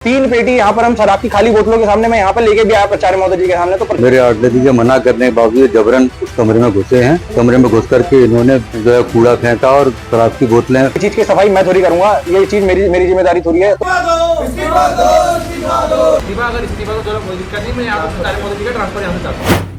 3 पेटी यहाँ पर हम शराब की खाली बोतलों के सामने मैं यहाँ पर लेके भी आया प्राचार्य महोदय जी के सामने। तो मेरे आर्डर के मना करने के बावजूद जबरन उस कमरे में घुसे हैं। कमरे में घुस करके इन्होंने जो है कूड़ा फेंका और शराब की बोतलें। इस चीज की सफाई मैं थोड़ी करूंगा, ये चीज मेरी जिम्मेदारी थोड़ी है।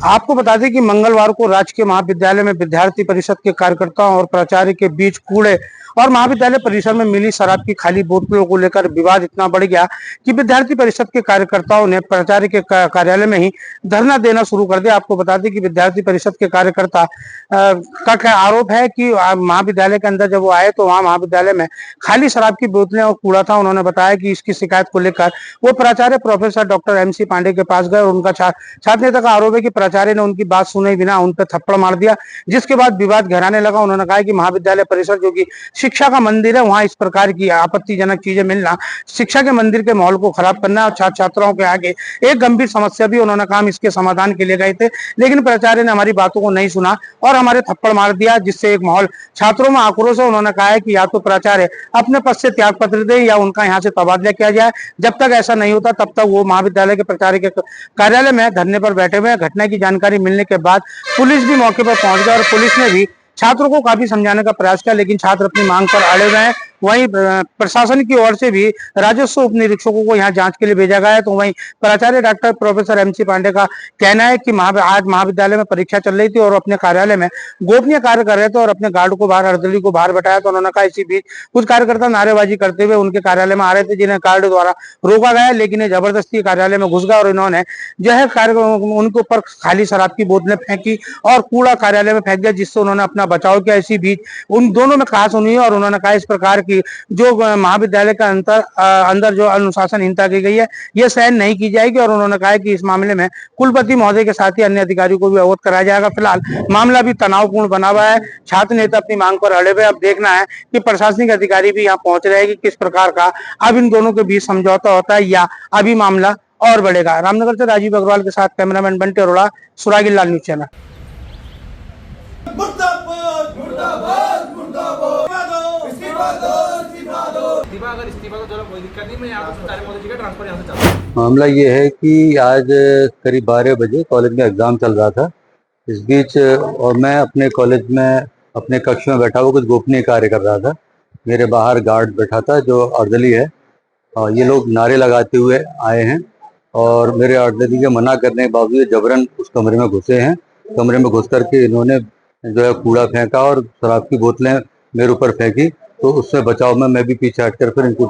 आपको बता दें कि मंगलवार को राजकीय महाविद्यालय में विद्यार्थी परिषद के कार्यकर्ताओं और प्राचार्य के बीच कूड़े और महाविद्यालय परिसर में मिली शराब की खाली बोतलों को लेकर विवाद इतना बढ़ गया कि विद्यार्थी परिषद के कार्यकर्ताओं ने प्राचार्य के कार्यालय में ही धरना देना शुरू कर दिया। आपको बता दें कि विद्यार्थी परिषद के कार्यकर्ता का आरोप है कि महाविद्यालय के अंदर जब वो आए तो वहां महाविद्यालय में खाली शराब की बोतलें और कूड़ा था। उन्होंने बताया कि इसकी शिकायत को लेकर वो प्राचार्य प्रोफेसर डॉक्टर MC पांडे के पास गए और उनका छात्र नेता का आरोप है कि प्राचार्य ने उनकी बात सुने बिना उन पर थप्पड़ मार दिया, जिसके बाद विवाद गहराने लगा। उन्होंने कहा कि महाविद्यालय परिसर जो कि शिक्षा का मंदिर है, वहां इस प्रकार की आपत्तिजनक चीजें मिलना शिक्षा के मंदिर के माहौल को खराब करना और छात्र छात्राओं के आगे एक गंभीर समस्या भी। उन्होंने कहा इसके समाधान के लिए गए थे, लेकिन प्राचार्य ने हमारी बातों को नहीं सुना और हमारे थप्पड़ मार दिया, जिससे एक माहौल छात्रों में आक्रोश है। उन्होंने कहा है कि या तो प्राचार्य अपने पद से त्याग पत्र दे या उनका यहाँ से तबादला किया जाए। जब तक ऐसा नहीं होता तब तक वो महाविद्यालय के प्राचार्य के कार्यालय में धरने पर बैठे हुए हैं। घटना की जानकारी मिलने के बाद पुलिस भी मौके पर पहुंच गई और पुलिस ने भी छात्रों को काफी समझाने का प्रयास किया, लेकिन छात्र अपनी मांग पर अड़े हुए हैं। वहीं प्रशासन की ओर से भी राजस्व उप निरीक्षकों को यहाँ जांच के लिए भेजा गया है। तो वहीं प्राचार्य डॉक्टर प्रोफेसर MC पांडे का कहना है कि आज महाविद्यालय में परीक्षा चल रही थी और अपने कार्यालय में गोपनीय कार्य कर रहे थे और अपने गार्ड को बाहर अर्दली को बाहर बैठाया। तो उन्होंने कहा इसी बीच कुछ कार्यकर्ता नारेबाजी करते हुए उनके कार्यालय में आ रहे थे, जिन्हें गार्ड द्वारा रोका गया, लेकिन जबरदस्ती कार्यालय में घुस गया और इन्होंने जो है उनके ऊपर खाली शराब की बोतलें फेंकी और कूड़ा कार्यालय में फेंक दिया, जिससे उन्होंने अपना बचाव किया। इसी बीच उन दोनों में कहा सुनी और उन्होंने कहा इस प्रकार की जो महाविद्यालय का अंदर जो अनुशासनहीनता की गई है यह सहन नहीं की जाएगी और उन्होंने कहा कि इस मामले में कुलपति महोदय के साथ ही अन्य अधिकारियों को भी अवगत कराया जाएगा। फिलहाल मामला भी तनावपूर्ण बना हुआ है, छात्र नेता अपनी मांग पर अड़े हुए। अब देखना है कि प्रशासनिक अधिकारी भी यहाँ पहुंच रहे हैं कि किस प्रकार का अब इन दोनों के बीच समझौता होता है या अभी मामला और बढ़ेगा। रामनगर से राजीव अग्रवाल के साथ कैमरामैन बंटी अरोड़ा, सुरागी लाल न्यूज चैनल। मामला ये है कि आज करीब 12 बजे कॉलेज में एग्जाम चल रहा था। इस बीच और मैं अपने कॉलेज में अपने कक्ष में बैठा हुआ कुछ गोपनीय कार्य कर रहा था। मेरे बाहर गार्ड बैठा था जो अर्दली है, और ये लोग नारे लगाते हुए आए हैं और मेरे अर्दली के मना करने के बावजूद जबरन उस कमरे में घुसे हैं। कमरे में घुस करके इन्होंने जो है कूड़ा फेंका और शराब की बोतलें मेरे ऊपर फेंकी। तो उससे बचाव में मैं भी पीछे हटकर फिर इनको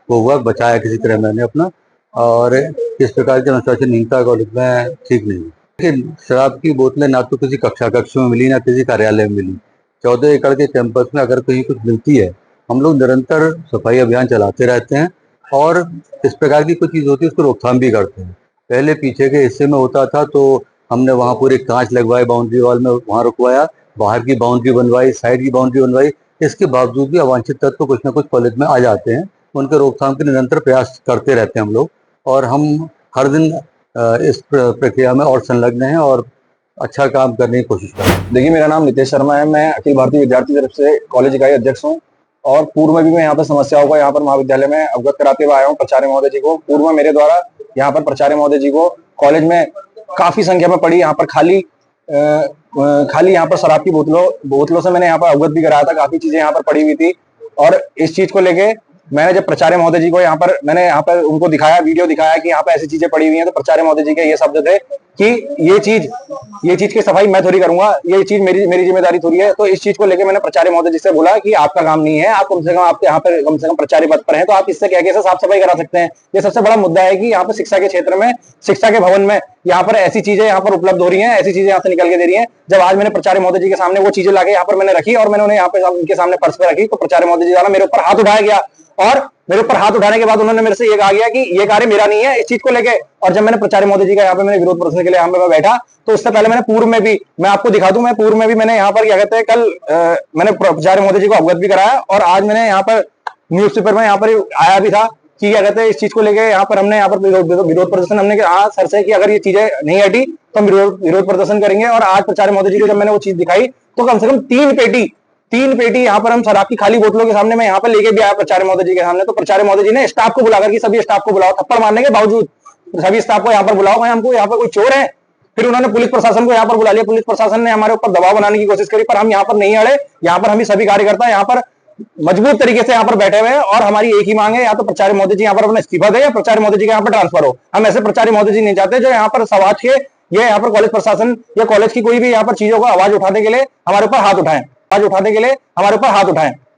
वो हुआ बचाया किसी तरह मैंने अपना। और इस प्रकार की अनुशासनहीनता कॉलेज में ठीक नहीं है। लेकिन शराब की बोतलें ना तो किसी कक्ष में मिली ना किसी कार्यालय में मिली। 14 एकड़ के कैंपस में अगर कहीं कुछ मिलती है, हम लोग निरंतर सफाई अभियान चलाते रहते हैं और इस प्रकार की कोई चीज़ होती है उसको रोकथाम भी करते हैं। पहले पीछे के हिस्से में होता था तो हमने वहाँ पूरे कांच लगवाए, बाउंड्री वॉल में वहाँ रुकवाया, बाहर की बाउंड्री बनवाई, साइड की बाउंड्री बनवाई। इसके बावजूद भी अवांछित तत्व कुछ ना कुछ कॉलेज में आ जाते हैं। उनके रोकथाम के निरंतर प्रयास करते रहते हैं हम लोग और हम हर दिन इस प्रक्रिया में और संलग्न हैं और अच्छा काम करने की कोशिश कर रहे हैं। देखिए, मेरा नाम नितेश शर्मा है, मैं अखिल भारतीय विद्यार्थी तरफ से कॉलेज इकाई अध्यक्ष हूँ और पूर्व में भी मैं यहाँ पर समस्याओं का यहाँ पर महाविद्यालय में अवगत कराते हुए आया हूँ प्राचार्य महोदय जी को। पूर्व में मेरे द्वारा यहाँ पर प्राचार्य महोदय जी को कॉलेज में काफी संख्या में पड़ी यहाँ पर खाली यहाँ पर शराब की बोतलों से मैंने यहाँ पर अवगत भी कराया था। काफी चीजें यहाँ पर पड़ी हुई थी और इस चीज को लेके मैंने जब प्राचार्य महोदय जी को मैंने यहाँ पर उनको दिखाया, वीडियो दिखाया कि यहाँ पर ऐसी चीजें पड़ी हुई हैं, तो प्राचार्य महोदय जी के ये शब्द थे कि ये चीज की सफाई मैं थोड़ी करूंगा, ये चीज मेरी जिम्मेदारी थोड़ी है। तो इस चीज को लेकर मैंने प्राचार्य महोदय जी से बोला कि आपका काम नहीं है, आप कम से कम आप यहाँ पर कम से कम प्राचार्य पद पर हैं तो आप इससे क्या कैसे साफ सफाई करा सकते हैं। ये सबसे बड़ा मुद्दा है कि यहाँ पर शिक्षा के क्षेत्र में, शिक्षा के भवन में यहाँ पर ऐसी चीजें यहाँ पर उपलब्ध हो रही हैं, ऐसी चीजें यहाँ से निकल के दे रही हैं। जब आज मैंने प्राचार्य महोदय जी के सामने वो चीजें लाके यहाँ पर मैंने रखी और मैंने उन्हें यहाँ पे उनके सामने पर्स पे रखी, तो प्राचार्य महोदय जी द्वारा मेरे ऊपर हाथ उठाया गया और मेरे ऊपर हाथ उठाने के बाद उन्होंने मेरे से ये कहा गया कि ये कार्य मेरा नहीं है, इस चीज को लेके। और जब मैंने प्राचार्य महोदय जी का यहाँ पे मैंने विरोध प्रदर्शन के लिए यहाँ पे मैं बैठा, तो उससे पहले मैंने पूर्व में भी, मैं आपको दिखा दूं, मैं पूर्व में भी मैंने यहाँ पर क्या कहते हैं कल मैंने प्राचार्य महोदय जी को अवगत भी कराया और आज मैंने यहाँ पर न्यूज़पेपर में यहाँ पर आया भी था कि क्या कहते हैं इस चीज को लेके यहाँ पर हमने यहाँ पर विरोध प्रदर्शन हमने कहा सर से कि अगर ये चीजें नहीं हटी तो हम विरोध प्रदर्शन करेंगे। और आज प्राचार्य महोदय जी को जब मैंने वो चीज दिखाई तो कम से कम 3 पेटी 3 पेटी यहाँ पर हम शराब की खाली बोतलों के सामने मैं यहाँ पर लेके भी आया प्राचार्य महोदय जी के सामने। तो प्राचार्य महोदय जी ने स्टाफ को बुलाकर कि सभी स्टाफ को बुलाओ, थप्पड़ मारने के बावजूद सभी स्टाफ को यहाँ पर बुलाओ, हमको यहाँ पर कोई चोर है। फिर उन्होंने पुलिस प्रशासन को यहाँ पर बुला लिया, पुलिस प्रशासन ने हमारे ऊपर दबाव बनाने की कोशिश करी, पर हम यहाँ पर नहीं अड़े। यहाँ पर हम सभी कार्यकर्ता यहाँ पर मजबूत तरीके से यहाँ पर बैठे हुए हैं और हमारी एक ही मांग है, या तो प्राचार्य महोदय जी यहाँ पर अपना इस्तीफा दे या प्राचार्य महोदय जी के यहाँ पर ट्रांसफर हो। हम ऐसे प्राचार्य महोदय जी नहीं चाहते जो यहाँ पर समाज के ये यहाँ पर कॉलेज प्रशासन या कॉलेज की कोई भी यहाँ पर चीजों को आवाज उठाने के लिए हमारे ऊपर हाथ उठाएं, आवाज उठाने के लिए हमारे ऊपर हाथ उठाएं।